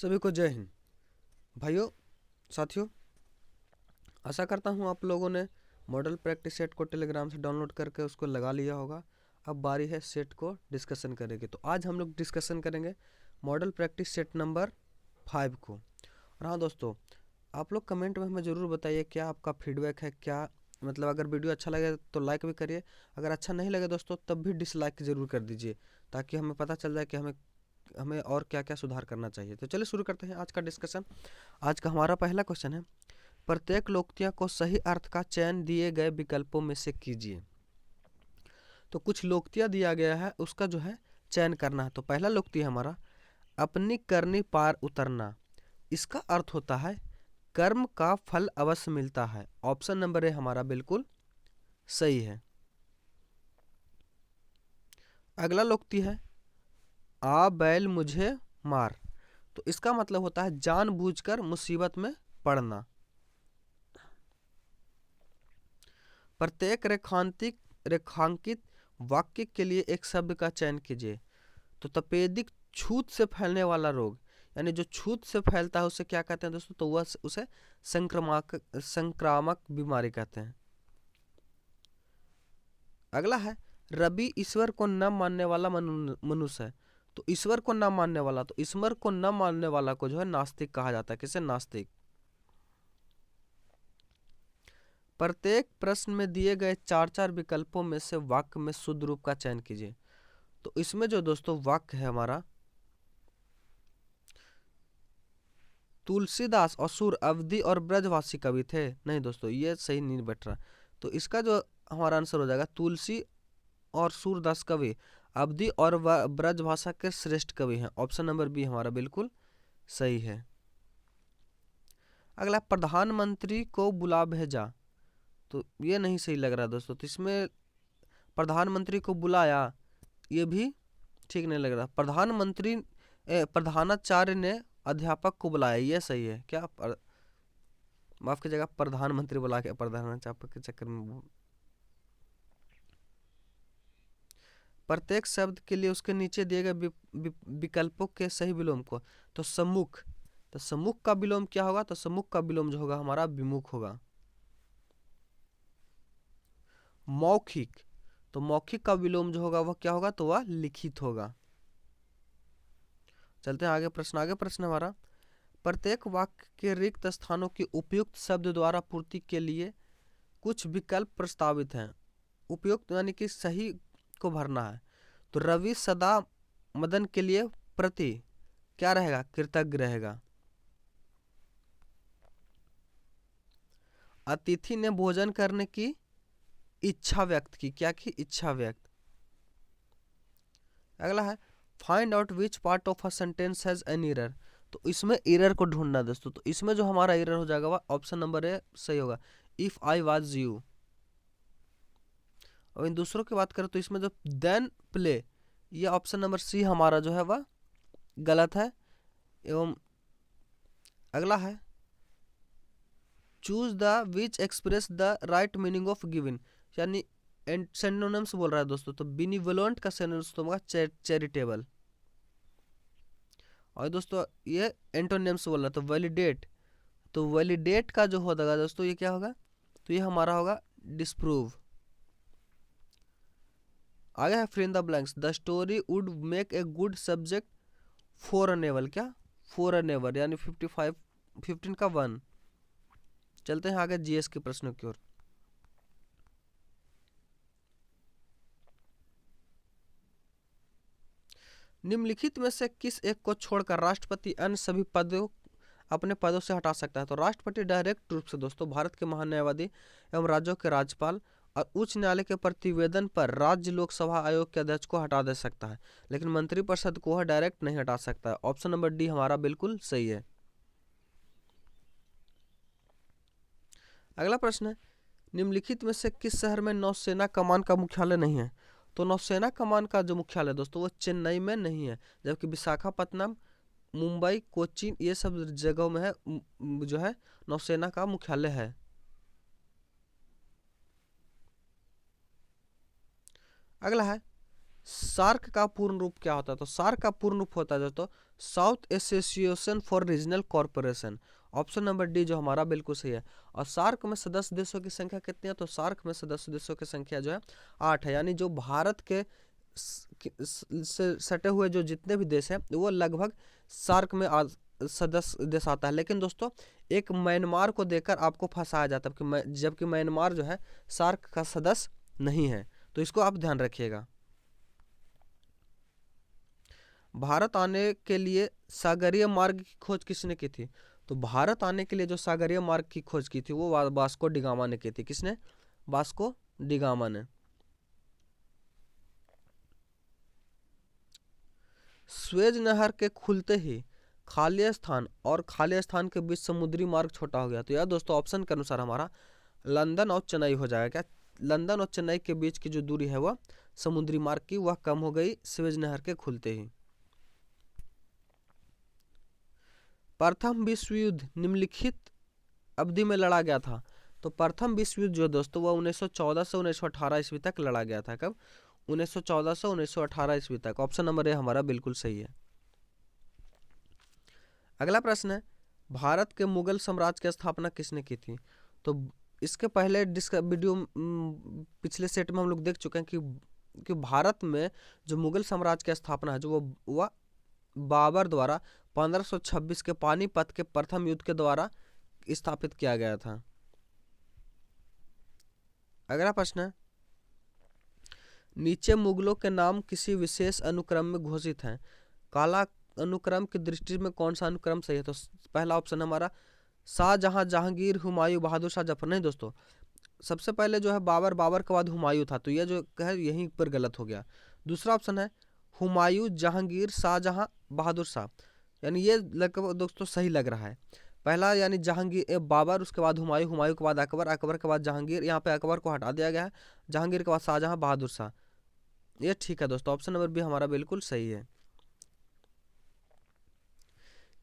सभी को जय हिंद। भाइयों साथियों, आशा करता हूँ आप लोगों ने मॉडल प्रैक्टिस सेट को टेलीग्राम से डाउनलोड करके उसको लगा लिया होगा। अब बारी है सेट को डिस्कशन करेंगे। तो आज हम लोग डिस्कशन करेंगे मॉडल प्रैक्टिस सेट नंबर 5 को। और हाँ दोस्तों, आप लोग कमेंट में हमें ज़रूर बताइए क्या आपका फीडबैक है, क्या मतलब अगर वीडियो अच्छा लगे तो लाइक भी करिए, अगर अच्छा नहीं लगे दोस्तों तब भी डिसलाइक ज़रूर कर दीजिए, ताकि हमें पता चल जाए कि हमें और क्या क्या सुधार करना चाहिए। तो चलिए शुरू करते हैं आज का डिस्कशन। आज का हमारा पहला क्वेश्चन है, प्रत्येक लोकोक्तियों को सही अर्थ का चयन दिए गए विकल्पों में से कीजिए। तो कुछ लोकोक्तियाँ दिया गया है, उसका जो है चयन करना है। तो पहला लोकोक्ति है हमारा, अपनी करनी पार उतरना। इसका अर्थ होता है कर्म का फल अवश्य मिलता है। ऑप्शन नंबर ए हमारा बिल्कुल सही है। अगला लोकोक्ति है, आ बैल मुझे मार। तो इसका मतलब होता है जानबूझकर मुसीबत में पड़ना। प्रत्येक रेखांकित वाक्य के लिए एक शब्द का चयन कीजिए। तो तपेदिक छूत से फैलने वाला रोग, यानी जो छूत से फैलता है उसे क्या कहते हैं दोस्तों? तो वह उसे संक्रामक बीमारी कहते हैं। अगला है, रवि ईश्वर को न मानने वाला मनुष्य है। तो ईश्वर को न मानने वाला, तो ईश्वर को न मानने वाला को जो है नास्तिक कहा जाता है। किसे? नास्तिक। प्रत्येक प्रश्न में दिए गए 4 विकल्पों में से वाक्य में शुद्ध रूप का चयन कीजिए। तो इसमें जो दोस्तों वाक्य है हमारा, तुलसीदास असुर अवधि और ब्रजवासी कवि थे। नहीं दोस्तों, ये सही नहीं बैठ रहा। तो इसका जो हमारा आंसर हो जाएगा, तुलसी और सूरदास कवि अवधि और ब्रजभाषा के श्रेष्ठ कवि हैं। ऑप्शन नंबर बी हमारा बिल्कुल सही है। अगला, प्रधानमंत्री को बुला भेजा। तो ये नहीं सही लग रहा दोस्तों। तो इसमें प्रधानमंत्री को बुलाया, ये भी ठीक नहीं लग रहा। प्रधानाचार्य ने अध्यापक को बुलाया, ये सही है क्या? माफ कीजिएगा, प्रधानमंत्री बुला के प्रधानाचार्य के चक्कर में। प्रत्येक शब्द के लिए उसके नीचे दिए गए विकल्पों के सही विलोम को। तो सम्मुख, तो सम्मुख का विलोम क्या होगा? तो सम्मुख का विलोम जो होगा हमारा विमुख होगा। मौखिक, तो मौखिक का विलोम जो होगा वह क्या होगा? तो वह लिखित होगा। चलते हैं आगे प्रश्न हमारा, प्रत्येक वाक्य के रिक्त स्थानों की उपयुक्त शब्द द्वारा पूर्ति के लिए कुछ विकल्प प्रस्तावित हैं। उपयुक्त यानी कि सही को भरना है। तो रवि सदा मदन के लिए प्रति क्या रहेगा? कृतज्ञ रहेगा। अतिथि ने भोजन करने की इच्छा व्यक्त की। क्या की? इच्छा व्यक्त। अगला है, find out which part of a sentence has an error. तो इसमें एरर को ढूंढना दोस्तों। तो इसमें जो हमारा एरर हो जाएगा वह ऑप्शन नंबर ए सही होगा, इफ आई वाज यू। और इन दूसरों की बात करें तो इसमें जो देन प्ले, ये ऑप्शन नंबर सी हमारा जो है वह गलत है। एवं अगला है, choose the which express the right meaning of given, यानी सिनोनिम्स बोल रहा है दोस्तों। तो बिनिवोलेंट का सिनोनिम्स होगा चैरिटेबल। और दोस्तों ये एंटोनिम्स बोल रहा है, तो वैलिडेट। तो वैलिडेट का जो होगा दोस्तों ये क्या होगा? तो ये हमारा होगा डिस्प्रूव। आगे है, fill in the blanks. The story would make a good subject for a novel. क्या? फॉर अ नेवर, यानी 15 का 1। चलते हैं आगे जीएस के प्रश्नों की ओर। निम्नलिखित में से किस एक को छोड़कर राष्ट्रपति अन्य सभी पदों अपने पदों से हटा सकता है? तो राष्ट्रपति डायरेक्ट रूप से दोस्तों भारत के महान्यायवादी एवं राज्यों के राज्यपाल और उच्च न्यायालय के प्रतिवेदन पर राज्य लोकसभा आयोग के अध्यक्ष को हटा दे सकता है, लेकिन मंत्रिपरिषद को वह डायरेक्ट नहीं हटा सकता है। ऑप्शन नंबर डी हमारा बिल्कुल सही है। अगला प्रश्न है, निम्नलिखित में से किस शहर में नौसेना कमान का मुख्यालय नहीं है? तो नौसेना कमान का जो मुख्यालय दोस्तों वो चेन्नई में नहीं है, जबकि विशाखापत्तनम, मुंबई, कोचीन ये सब जगहों में है जो है नौसेना का मुख्यालय है। अगला है, सार्क का पूर्ण रूप क्या होता है? तो सार्क का पूर्ण रूप होता है दोस्तों south association for regional corporation. Option number D जो हमारा बिल्कुल सही है। और सार्क में सदस्य देशों की संख्या कितनी है? तो सार्क में सदस्य देशों की संख्या जो है 8 है। यानी जो भारत के से सटे हुए जो जितने भी देश हैं वो लगभग सार्क में सदस्य देश आता है। लेकिन दोस्तों एक म्यांमार को देकर आपको फंसाया जाता है कि जबकि म्यांमार जो है सार्क का सदस्य नहीं है, तो इसको आप ध्यान रखिएगा। भारत आने के लिए सागरीय मार्ग की खोज किसने की थी? तो भारत आने के लिए जो सागरीय मार्ग की खोज की थी वो वास्को डिगामा ने की थी। किसने? वास्को डिगामा ने। स्वेज नहर के खुलते ही खालिस्तान और खालिस्तान के बीच समुद्री मार्ग छोटा हो गया। तो यह दोस्तों ऑप्शन के अनुसार हमारा लंदन और चेन्नई हो जाएगा। क्या लंदन और चेन्नई के बीच की जो दूरी है वह समुद्री मार्ग की वह कम हो गई स्वेज नहर के खुलते ही। प्रथम विश्व युद्ध निम्नलिखित अवधि में लड़ा गया था। तो प्रथम विश्व युद्ध जो दोस्तों वह 1914 से 1918 ईस्वी तक लड़ा गया था। कब? 1914 से 1918 ईस्वी तक। ऑप्शन नंबर ए हमारा बिल्कुल सही है। अगला प्रश्न है भारत के मुगल साम्राज्य की स्थापना किसने की थी? तो इसके पहले वीडियो पिछले सेट में हम लोग देख चुके हैं कि भारत में जो मुगल साम्राज्य की स्थापना है जो वह बाबर द्वारा 1526 के पानीपत के प्रथम युद्ध के द्वारा स्थापित किया गया था। अगला प्रश्न है नीचे मुगलों के नाम किसी विशेष अनुक्रम में घोषित हैं। काला अनुक्रम की दृष्टि में कौन सा अनुक्रम सही है? तो पहला ऑप्शन हमारा शाहजहां, जहांगीर, हुमायूं, बहादुर शाह, जफर। नहीं दोस्तों, सबसे पहले जो है बाबर, बाबर के बाद हुमायूं था, तो यह जो है यहीं पर गलत हो गया। दूसरा ऑप्शन है हुमायूं, जहांगीर, शाहजहां, बहादुर शाह, यानी ये लगभग दोस्तों सही लग रहा है। पहला यानी जहांगीर बाबर, उसके बाद हुमायूं, हुमायूं के बाद अकबर, अकबर के बाद जहांगीर, यहाँ पे अकबर को हटा दिया गया है, जहांगीर के बाद शाहजहां, बहादुर शाह। ये ठीक है दोस्तों, ऑप्शन नंबर बी हमारा बिल्कुल सही है।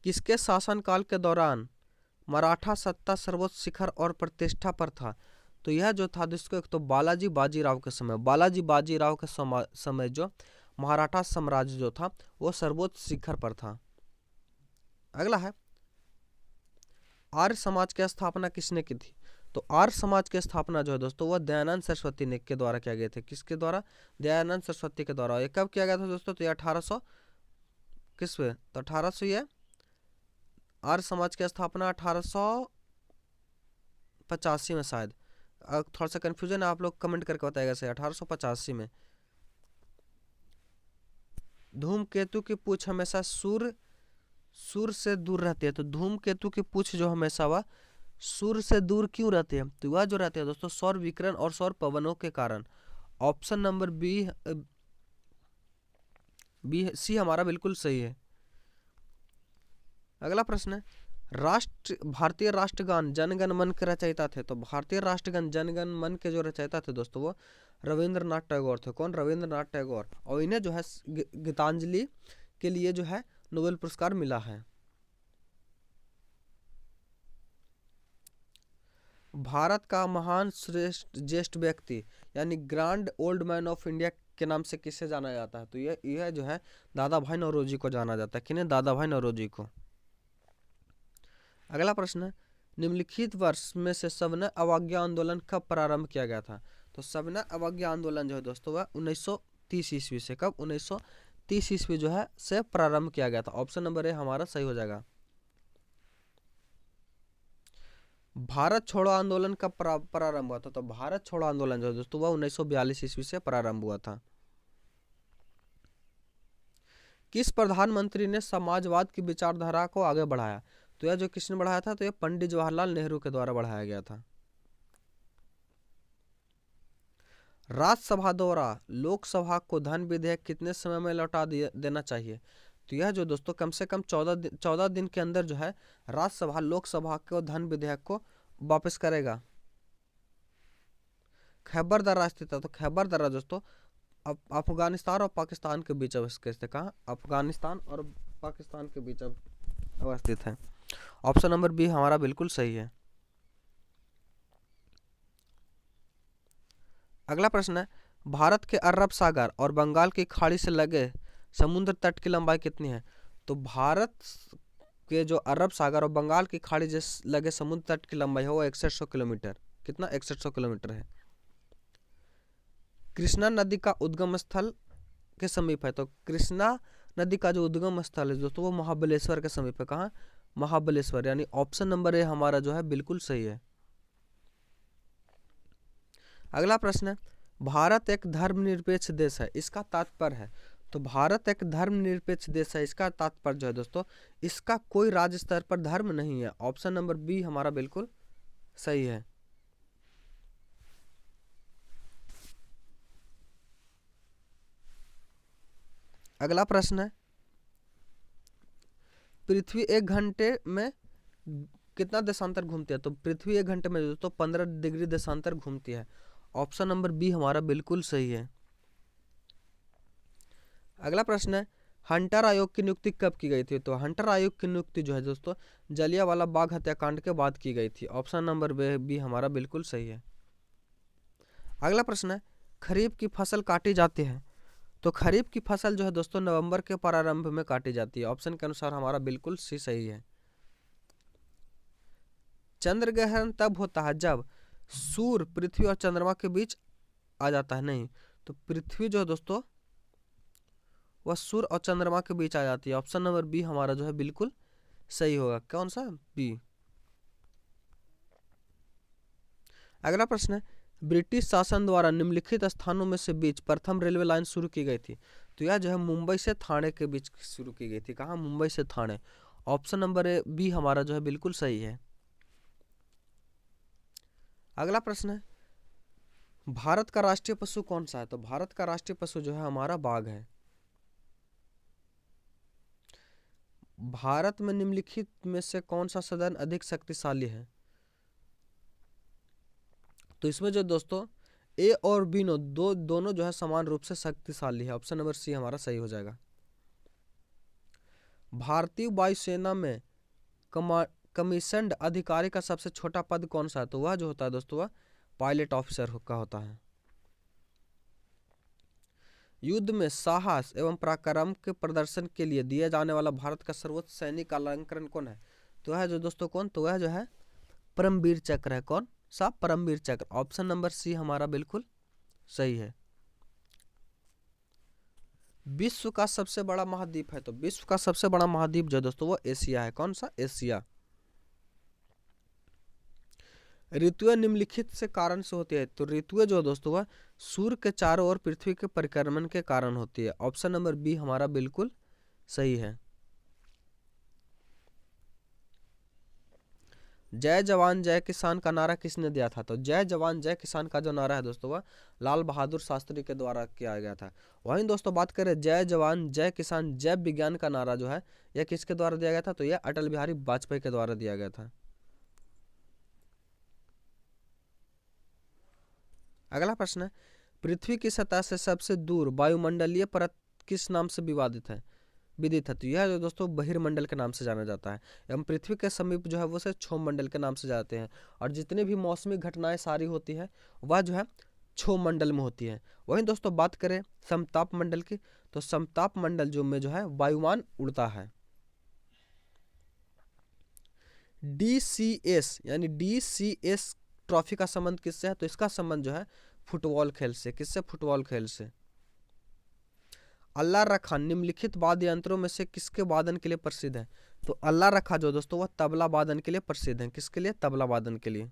किसके शासनकाल के दौरान मराठा सत्ता सर्वोच्च शिखर और प्रतिष्ठा पर था? तो यह जो था दोस्तों एक तो बालाजी बाजीराव के समय, बालाजी बाजीराव के समय जो मराठा साम्राज्य जो था वो सर्वोच्च शिखर पर था। अगला है आर्य समाज की स्थापना किसने की थी? तो आर्य समाज की स्थापना जो है दोस्तों वह दयानंद सरस्वती ने के द्वारा किया गया था। किसके द्वारा? दयानंद सरस्वती के द्वारा। ये कब किया गया था दोस्तों? तो ये 1800 किसमें? तो 1800 ये आर्य समाज की स्थापना 1885 में शायद। थोड़ा सा कंफ्यूजन है, आप लोग कमेंट करके बताएगा सही। 1885 में। धूमकेतु की पूंछ हमेशा सूर्य से दूर रहती है। तो धूमकेतु की पूंछ जो हमेशा वह सूर्य से दूर क्यों रहती है? तो वह जो रहती है दोस्तों सौर विकिरण और सौर पवनों के कारण। ऑप्शन नंबर बी सी हमारा बिल्कुल सही है। अगला प्रश्न है भारतीय राष्ट्रगान जनगण मन के रचयिता थे। तो भारतीय राष्ट्रगान जनगण मन के जो रचयिता थे दोस्तों वो रविंद्रनाथ टैगोर थे। कौन? रविंद्रनाथ टैगोर। और इन्हें जो है गीतांजलि के लिए जो है नोबेल पुरस्कार मिला है। भारत का महान श्रेष्ठ ज्येष्ठ व्यक्ति यानी grand old man of India के नाम से किसे जाना जाता है? तो यह जो है दादा भाई नौरोजी को जाना जाता है। किन्हें? दादा भाई नौरोजी को। अगला प्रश्न है निम्नलिखित वर्ष में से सविनय अवज्ञा आंदोलन कब प्रारंभ किया गया था? तो सविनय अवज्ञा आंदोलन जो है दोस्तों वह 1930 ईस्वी से। कब? 1930 ईस्वी जो है से प्रारंभ किया गया था। ऑप्शन नंबर ए हमारा सही हो जाएगा। भारत छोड़ो आंदोलन कब प्रारंभ हुआ था? तो भारत छोड़ो आंदोलन जो है दोस्तों वह 1942 ईस्वी से प्रारंभ हुआ था। किस प्रधानमंत्री ने समाजवाद की विचारधारा को आगे बढ़ाया? तो यह जो किसने बढ़ाया था? तो यह पंडित जवाहरलाल नेहरू के द्वारा बढ़ाया गया था। राज्यसभा द्वारा लोकसभा को धन विधेयक कितने समय में लौटा देना चाहिए? तो यह जो दोस्तों कम से कम 14 दिन के अंदर जो है राज्यसभा लोकसभा को धन विधेयक को वापस करेगा। खैबर दर्रा स्थित है। तो खैबर दर्रा दोस्तों अफगानिस्तान और पाकिस्तान के बीच अवस्थित है। कहाँ? अफगानिस्तान और पाकिस्तान के बीच अवस्थित है। ऑप्शन नंबर बी हमारा बिल्कुल सही है। अगला प्रश्न है भारत के अरब सागर और बंगाल की खाड़ी से लगे समुद्र तट की लंबाई कितनी है? तो भारत के जो अरब सागर और बंगाल की खाड़ी से लगे समुद्र तट की लंबाई है वो 6100 किलोमीटर। कितना? 6100 किलोमीटर है। कृष्णा नदी का उद्गम स्थल के समीप है। तो कृष्णा नदी का जो उद्गम स्थल है दोस्तों वो महाबलेश्वर के समीप है। कहाँ? महाबलेश्वर, यानी ऑप्शन नंबर ए हमारा जो है बिल्कुल सही है। अगला प्रश्न है, भारत एक धर्मनिरपेक्ष देश है, इसका तात्पर्य है। तो भारत एक धर्मनिरपेक्ष देश है, इसका तात्पर्य जो है दोस्तों, इसका कोई राज्य स्तर पर धर्म नहीं है। ऑप्शन नंबर बी हमारा बिल्कुल सही है। अगला प्रश्न है, पृथ्वी एक घंटे में कितना देशांतर घूमती है? तो पृथ्वी एक घंटे में दोस्तों 15 डिग्री देशांतर घूमती है। ऑप्शन नंबर बी हमारा बिल्कुल सही है। अगला प्रश्न है, हंटर आयोग की नियुक्ति कब की गई थी? तो हंटर आयोग की नियुक्ति जो है दोस्तों जलियांवाला बाग हत्याकांड के बाद की गई थी। ऑप्शन नंबर बी हमारा बिल्कुल सही है। अगला प्रश्न है, खरीफ की फसल काटी जाती है। तो खरीफ की फसल जो है दोस्तों नवंबर के प्रारंभ में काटी जाती है। ऑप्शन के अनुसार हमारा बिल्कुल सही है। चंद्र ग्रहण तब होता है जब सूर्य पृथ्वी और चंद्रमा के बीच आ जाता है। नहीं, तो पृथ्वी जो है दोस्तों वह सूर्य और चंद्रमा के बीच आ जाती है। ऑप्शन नंबर बी हमारा जो है बिल्कुल सही होगा। कौन सा? बी। अगला प्रश्न है, ब्रिटिश शासन द्वारा निम्नलिखित स्थानों में से बीच प्रथम रेलवे लाइन शुरू की गई थी। तो यह जो है मुंबई से थाने के बीच शुरू की गई थी। कहाँ? मुंबई से थाने। ऑप्शन नंबर बी हमारा जो है बिल्कुल सही है। अगला प्रश्न है, भारत का राष्ट्रीय पशु कौन सा है? तो भारत का राष्ट्रीय पशु जो है हमारा बाघ है। भारत में निम्नलिखित में से कौन सा सदन अधिक शक्तिशाली है? तो इसमें जो दोस्तों ए और बी दोनों जो है समान रूप से शक्तिशाली है। ऑप्शन नंबर सी हमारा सही हो जाएगा। भारतीय वायुसेना में कमीशन्ड अधिकारी का सबसे छोटा पद कौन सा है? तो वह जो होता है दोस्तों वह पायलट ऑफिसर का होता है। युद्ध में साहस एवं पराक्रम के प्रदर्शन के लिए दिया जाने वाला भारत का सर्वोच्च सैनिक अलंकरण कौन है? तो वह जो दोस्तों कौन? तो वह जो है परमवीर चक्र है। कौन सा? परमवीर चक्र। ऑप्शन नंबर सी हमारा बिल्कुल सही है। विश्व का सबसे बड़ा महाद्वीप है। तो विश्व का सबसे बड़ा महाद्वीप जो दोस्तों वो एशिया है। कौन सा? एशिया। ऋतुएं निम्नलिखित से कारण से होती है। तो ऋतुएं जो दोस्तों वह सूर्य के चारों ओर पृथ्वी के परिक्रमण के कारण होती है। ऑप्शन नंबर बी हमारा बिल्कुल सही है। जय जवान जय किसान का नारा किसने दिया था? तो जय जवान जय किसान का जो नारा है दोस्तों वह लाल बहादुर शास्त्री के द्वारा किया गया था। वहीं दोस्तों बात करें जय जवान जय किसान जय विज्ञान का नारा जो है यह किसके द्वारा दिया गया था? तो यह अटल बिहारी वाजपेयी के द्वारा दिया गया था। अगला प्रश्न है, पृथ्वी की सतह से सबसे दूर वायुमंडलीय परत किस नाम से विदित है? तो यह जो दोस्तों बहिर्मंडल के नाम से जाना जाता है। एवं पृथ्वी के समीप जो है वो से क्षोभ मंडल के नाम से जाते हैं। और जितनी भी मौसमी घटनाएं सारी होती है वह जो है क्षोभ मंडल में होती है। वहीं दोस्तों बात करें समताप मंडल की, तो समताप मंडल जो में जो है वायुमान उड़ता है। DCS यानी DCS ट्रॉफी का संबंध किससे है? तो इसका संबंध जो है फुटबॉल खेल से। किससे? फुटबॉल खेल से। अल्लाह रखा निम्नलिखित वाद्य यंत्रों में से किसके वादन के लिए प्रसिद्ध है? तो अल्लाह रखा जो दोस्तों वह तबला वादन के लिए प्रसिद्ध है। किसके लिए? तबला वादन के लिए।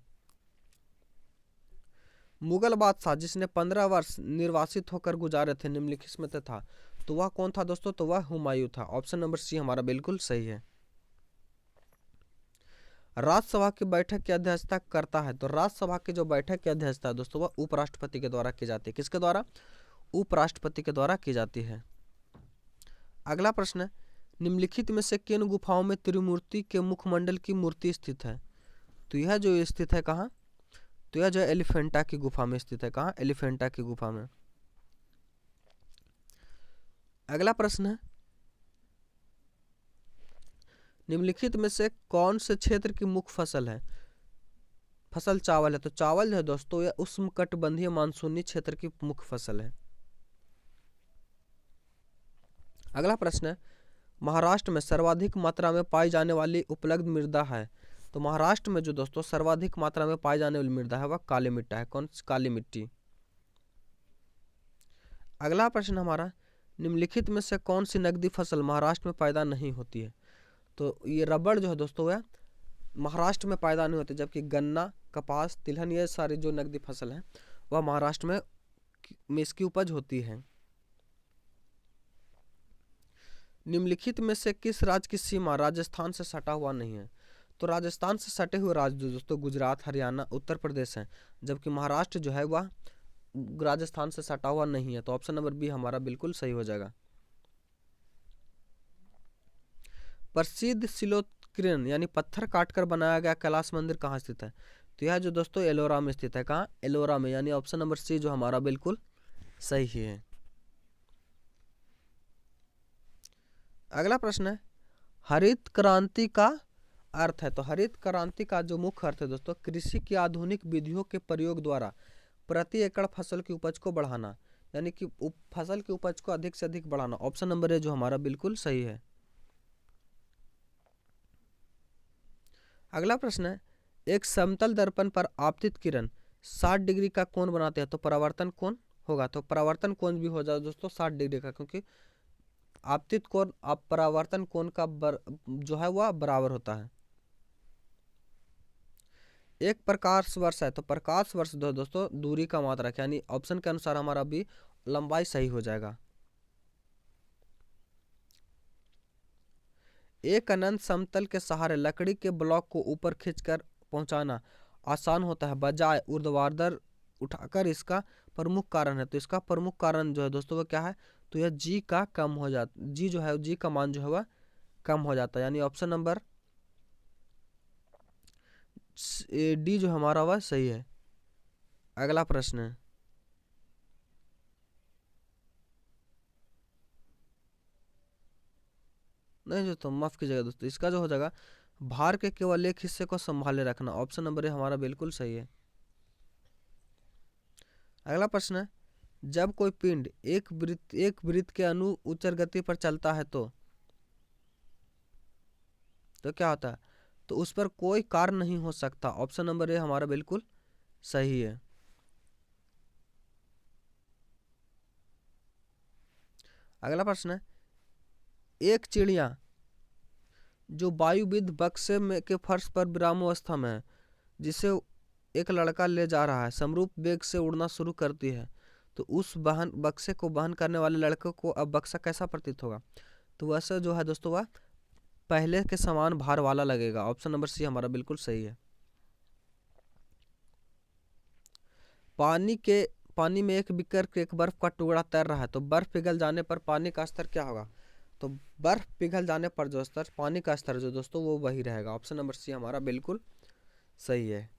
मुगल बादशाह जिसने 15 वर्ष निर्वासित होकर गुजारे थे निम्नलिखित में था, तो वह कौन था दोस्तों? तो वह हुमायूं था। ऑप्शन नंबर सी हमारा बिल्कुल सही है। राज्यसभा की बैठक की अध्यक्षता करता है। तो राज्यसभा की जो बैठक की अध्यक्षता है दोस्तों वह उपराष्ट्रपति के द्वारा की जाती है। किसके द्वारा? उपराष्ट्रपति के द्वारा की जाती है। अगला प्रश्न है, निम्नलिखित में से किन गुफाओं में त्रिमूर्ति के मुखमंडल की मूर्ति स्थित है? तो यह जो स्थित है कहाँ? तो यह जो एलिफेंटा की गुफा में स्थित है। कहाँ? एलिफेंटा की गुफा में। अगला प्रश्न है, निम्नलिखित में से कौन से क्षेत्र की मुख्य फसल फसल चावल है, तो चावल जो है दोस्तों यह उष्णकटिबंधीय मानसूनी क्षेत्र की मुख्य फसल है। अगला प्रश्न है, महाराष्ट्र में सर्वाधिक मात्रा में पाई जाने वाली उपलब्ध मृदा है। तो महाराष्ट्र में जो दोस्तों सर्वाधिक मात्रा में पाई जाने वाली मृदा है वह काली मिट्टी है। कौन सी? काली मिट्टी। अगला प्रश्न हमारा, निम्नलिखित में से कौन सी नकदी फसल महाराष्ट्र में पैदा नहीं होती है। तो ये रबड़ जो है दोस्तों वह महाराष्ट्र में पैदा नहीं होती, जबकि गन्ना, कपास, तिलहन ये सारी जो नकदी फसल है वह महाराष्ट्र में इसकी उपज होती है। निम्नलिखित में से किस राज्य की सीमा राजस्थान से सटा हुआ नहीं है। तो राजस्थान से सटे हुए राज्य जो दोस्तों गुजरात, हरियाणा, उत्तर प्रदेश हैं, जबकि महाराष्ट्र जो है वह राजस्थान से सटा हुआ नहीं है। तो ऑप्शन नंबर बी हमारा बिल्कुल सही हो जाएगा। प्रसिद्ध शिलोत्कीर्ण यानी पत्थर काटकर बनाया गया कैलाश मंदिर कहाँ स्थित है। तो यह जो दोस्तों एलोरा में स्थित है। कहाँ? एलोरा में, यानी ऑप्शन नंबर सी जो हमारा बिल्कुल सही है। अगला प्रश्न है, हरित क्रांति का अर्थ है। तो हरित क्रांति का जो मुख्य अर्थ है दोस्तों, कृषि की आधुनिक विधियों के प्रयोग द्वारा प्रति एकड़ फसल की उपज को बढ़ाना, यानी कि फसल की उपज को अधिक से अधिक बढ़ाना। ऑप्शन नंबर ए जो हमारा बिल्कुल सही है। अगला प्रश्न है, एक समतल दर्पण पर आपतित किरण 60 डिग्री का कोण बनाते हैं, तो परावर्तन कोण होगा। तो परावर्तन कोण भी हो जाए दोस्तों 60 डिग्री का, क्योंकि आपतित कोण परावर्तन कोण का जो है वह बराबर होता है। एक प्रकाश वर्ष है, तो प्रकाश वर्ष दोस्तों दूरी का मात्रक, यानी ऑप्शन के अनुसार हमारा भी लंबाई सही हो जाएगा। एक अनंत समतल के सहारे लकड़ी के ब्लॉक को ऊपर खींचकर पहुंचाना आसान होता है बजाय ऊर्ध्वाधर उठाकर, इसका प्रमुख कारण है। तो इसका प्रमुख कारण जो है दोस्तों वो क्या है। तो यह जी का कम हो जाता, जी जो है जी का मान जो है वह कम हो जाता है, यानी ऑप्शन नंबर डी जो हमारा वह सही है। अगला प्रश्न है, नहीं जो तो माफ कीजिएगा दोस्तों, इसका जो हो जाएगा भार के केवल एक हिस्से को संभाले रखना। ऑप्शन नंबर ए हमारा बिल्कुल सही है। अगला प्रश्न है, जब कोई पिंड एक वृत्त के अनुचर गति पर चलता है तो क्या होता है। तो उस पर कोई कार्य नहीं हो सकता। ऑप्शन नंबर ए हमारा बिल्कुल सही है। अगला प्रश्न है, एक चिड़िया जो वायुविद बक्से में के फर्श पर विरामावस्था में है, जिसे एक लड़का ले जा रहा है, समरूप वेग से उड़ना शुरू करती है, तो उस बक्से को वहन करने वाले लड़के को अब बक्सा कैसा प्रतीत होगा। तो वैसे जो है दोस्तों वह पहले के समान भार वाला लगेगा। ऑप्शन नंबर सी हमारा बिल्कुल सही है। पानी में एक बिकर के एक बर्फ का टुकड़ा तैर रहा है, तो बर्फ पिघल जाने पर पानी का स्तर क्या होगा। तो बर्फ पिघल जाने पर जो स्तर पानी का स्तर जो दोस्तों वो वही रहेगा। ऑप्शन नंबर सी हमारा बिल्कुल सही है।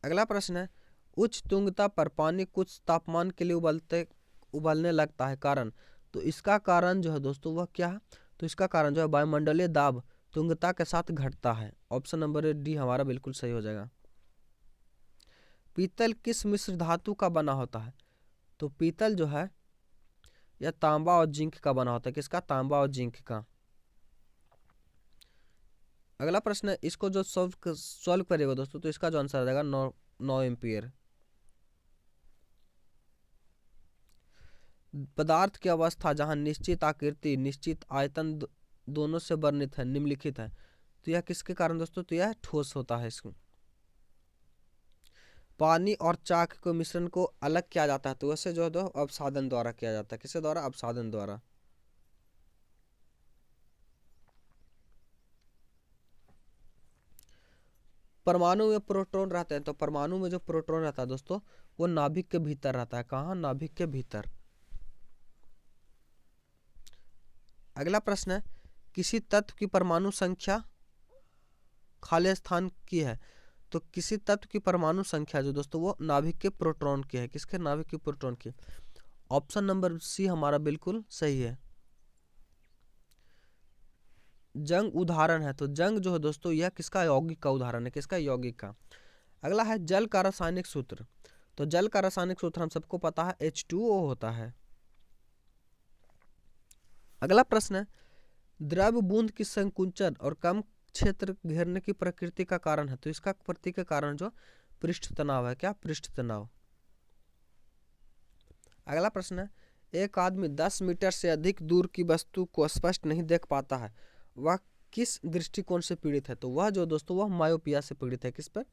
अगला प्रश्न है, उच्च तुंगता पर पानी कुछ तापमान के लिए उबलने लगता है, कारण। तो इसका कारण जो है दोस्तों वह क्या है। तो इसका कारण जो है वायुमंडलीय दाब तुंगता के साथ घटता है। ऑप्शन नंबर डी हमारा बिल्कुल सही हो जाएगा। पीतल किस मिश्र धातु का बना होता है। तो पीतल जो है यह तांबा और जिंक का बना होता है। किसका? तांबा और जिंक का। अगला प्रश्न है, इसको जो सॉल्व करेगा दोस्तों तो इसका जो आंसर आ जाएगा 9 एम्पियर। पदार्थ की अवस्था जहां निश्चित आकृति निश्चित आयतन दोनों से वर्णित है, निम्नलिखित है, तो यह किसके कारण दोस्तों। तो यह ठोस होता है। इसको पानी और चाक के मिश्रण को अलग किया जाता है, तो वैसे जो है तो अपसादन द्वारा किया जाता है। किसके द्वारा? अपसादन द्वारा। परमाणु में प्रोटॉन रहते हैं, तो परमाणु में जो प्रोटॉन रहता है दोस्तों वो नाभिक के भीतर रहता है। कहाँ? नाभिक के भीतर। अगला प्रश्न है, किसी तत्व की परमाणु संख्या खाली स्थान की है, तो किसी तत्व की परमाणु संख्या जो दोस्तों वो नाभिक के प्रोटॉन की है। किसके? नाभिक के प्रोटॉन की। ऑप्शन नंबर सी हमारा बिल्कुल सही है। जंग उदाहरण है, तो जंग जो है दोस्तों यह किसका, यौगिक का उदाहरण है, किसका, यौगिक का। अगला है जल का रासायनिक सूत्र, तो जल का रासायनिक सूत्र हम सबको पता है H2O होता है। अगला प्रश्न है द्रव बूंद की संकुचन और कम क्षेत्र घेरने की प्रकृति का कारण है, तो इसका प्रकृति का कारण जो पृष्ठ तनाव है, क्या, पृष्ठ तनाव। अगला प्रश्न है एक आदमी 10 मीटर से अधिक दूर की वस्तु को स्पष्ट नहीं देख पाता है, वह किस दृष्टिकोण से पीड़ित है, तो वह जो दोस्तों वह मायोपिया से पीड़ित है, किस पर,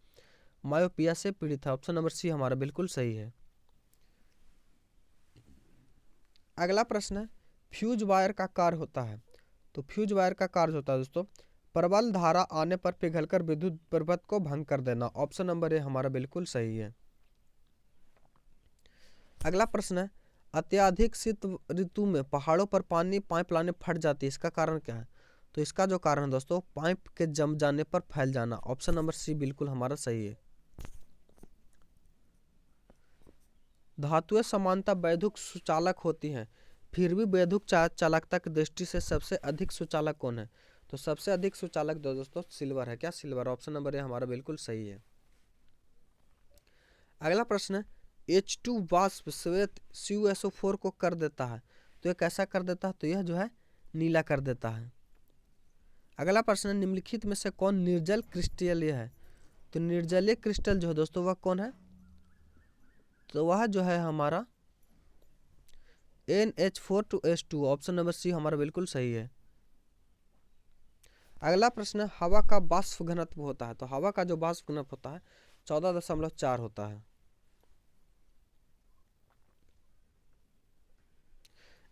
मायोपिया से पीड़ित है। ऑप्शन नंबर सी हमारा बिल्कुल सही है। अगला प्रश्न है फ्यूज वायर का कार्य होता है, तो फ्यूज वायर का कार्य होता है दोस्तों प्रबल धारा आने पर पिघलकर विद्युत प्रपथ को भंग कर देना। ऑप्शन नंबर ए हमारा बिल्कुल सही है। अगला प्रश्न है अत्यधिक शीत ऋतु में पहाड़ों पर पानी पाइप लाइन फट जाती है, इसका कारण क्या है, तो इसका जो कारण है दोस्तों पाइप के जम जाने पर फैल जाना। ऑप्शन नंबर सी बिल्कुल हमारा सही है। धातुएं समानता वैद्युत सुचालक होती हैं, फिर भी वैद्युत चालकता की दृष्टि से सबसे अधिक सुचालक कौन है, तो सबसे अधिक सुचालक दोस्तों सिल्वर है, क्या, सिल्वर। ऑप्शन नंबर ए हमारा बिल्कुल सही है। अगला प्रश्न है H2 वाष्प श्वेत CuSO4 को कर देता है, तो यह कैसा कर देता है, तो यह जो है नीला कर देता है। अगला प्रश्न है निम्नलिखित में से कौन निर्जल क्रिस्टलीय है, तो निर्जलीय क्रिस्टल जो है दोस्तों वह कौन है, तो वह जो है हमारा NH4 ऑप्शन नंबर सी हमारा बिल्कुल सही है। अगला प्रश्न है हवा का वाष्प घनत्व होता है, तो हवा का जो वाष्प घनत्व होता है 14.4 होता है।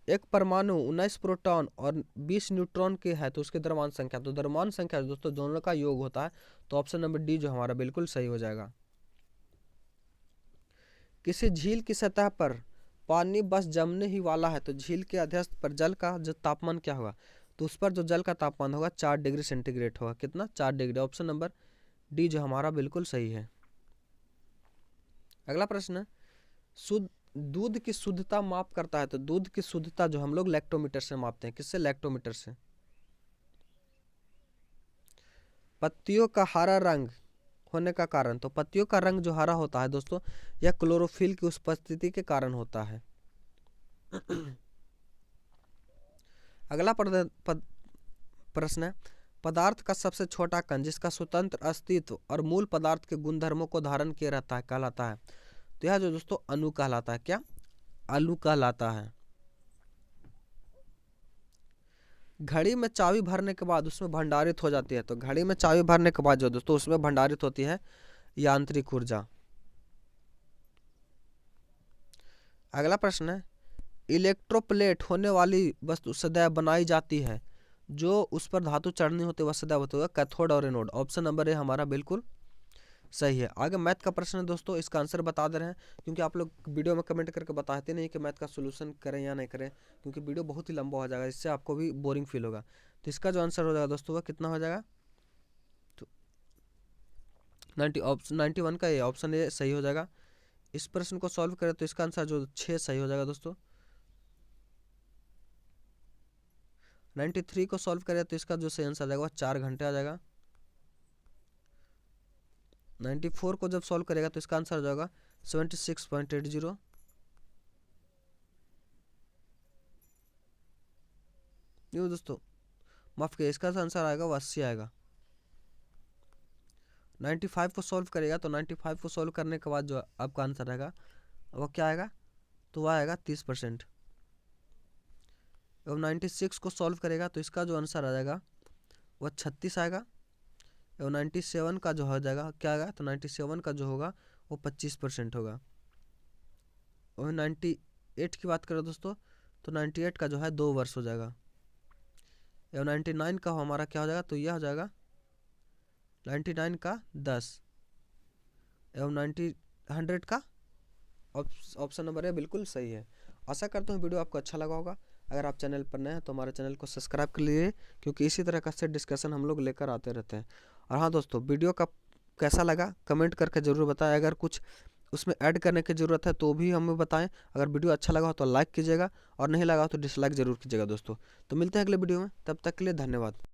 एक परमाणु 19 प्रोटॉन और 20 न्यूट्रॉन के है, तो उसके द्रव्यमान संख्या, तो द्रव्यमान संख्या दोस्तों दोनों का योग होता है, तो ऑप्शन नंबर डी जो हमारा बिल्कुल सही हो जाएगा। किसी झील की सतह पर पानी बस जमने ही वाला है, तो झील के अधस्थ पर जल का जो तापमान क्या होगा, तो उस पर जो जल का तापमान होगा 4 डिग्री सेंटीग्रेड होगा, कितना, 4 डिग्री। ऑप्शन नंबर डी जो हमारा बिल्कुल सही है। अगला प्रश्न है शुद्ध दूध की शुद्धता माप करता है, तो दूध की शुद्धता जो हम लोग लैक्टोमीटर से मापते हैं, किससे, लैक्टोमीटर से। पत्तियों का हरा रंग होने का कारण, तो पत्तियों का रंग जो हरा होता है दोस्तों यह क्लोरोफिल की उपस्थिति के कारण होता है। अगला प्रश्न है पदार्थ का सबसे छोटा कण जिसका स्वतंत्र अस्तित्व और मूल पदार्थ के गुणधर्मों को धारण किए रहता है कहलाता है, तो यह जो दोस्तों अणु कहलाता है, क्या, अणु कहलाता है। घड़ी में चाबी भरने के बाद उसमें भंडारित हो जाती है, तो घड़ी में चाबी भरने के बाद जो दोस्तों उसमें भंडारित होती है यांत्रिक ऊर्जा। अगला प्रश्न है इलेक्ट्रोप्लेट होने वाली वस्तु सदैव बनाई जाती है, जो उस पर धातु चढ़नी होती है वह सदैव होता है कैथोड और एनोड। ऑप्शन नंबर ए हमारा बिल्कुल सही है। आगे मैथ का प्रश्न है दोस्तों, इसका आंसर बता दे रहे हैं क्योंकि आप लोग वीडियो में कमेंट करके बताते नहीं कि मैथ का सोल्यूशन करें या नहीं करें, क्योंकि वीडियो बहुत ही लंबा हो जाएगा, इससे आपको भी बोरिंग फील होगा। तो इसका जो आंसर हो जाएगा दोस्तों वह कितना हो जाएगा, तो 91 का ये ऑप्शन ए सही हो जाएगा। इस प्रश्न को सॉल्व करें तो इसका आंसर जो 6 सही हो जाएगा दोस्तों। 93 को सॉल्व करें तो इसका जो सही आंसर आ जाएगा वह 4 घंटे आ जाएगा। 94 को जब सॉल्व करेगा तो इसका आंसर हो जाएगा 76.80। ये दोस्तों माफ किया, इसका आंसर आएगा वो 80 आएगा। 95 को सॉल्व करेगा तो 95 को सॉल्व करने के बाद जो आपका आंसर आएगा वो क्या आएगा, तो वह आएगा 30%। अब 96 को सॉल्व करेगा तो इसका जो आंसर आ जाएगा वह 36 आएगा। और 97 का जो हो जाएगा क्या आएगा, तो 97 का जो होगा वो 25% होगा। और 98 की बात करें दोस्तों तो 98 का जो है 2 वर्ष हो जाएगा। और 99 का हमारा क्या हो जाएगा, तो यह हो जाएगा 99 का 10 एवं 100 का ऑप्शन नंबर है बिल्कुल सही है। आशा करता हूँ वीडियो आपको अच्छा लगा होगा। अगर आप चैनल पर नए हैं तो हमारे चैनल को सब्सक्राइब कर लीजिए, क्योंकि इसी तरह का सेट डिस्कशन हम लोग लेकर आते रहते हैं। और हाँ दोस्तों, वीडियो का कैसा लगा कमेंट करके ज़रूर बताएं। अगर कुछ उसमें ऐड करने की ज़रूरत है तो भी हमें बताएं। अगर वीडियो अच्छा लगा हो तो लाइक कीजिएगा और नहीं लगा हो तो डिसलाइक ज़रूर कीजिएगा दोस्तों। तो मिलते हैं अगले वीडियो में, तब तक के लिए धन्यवाद।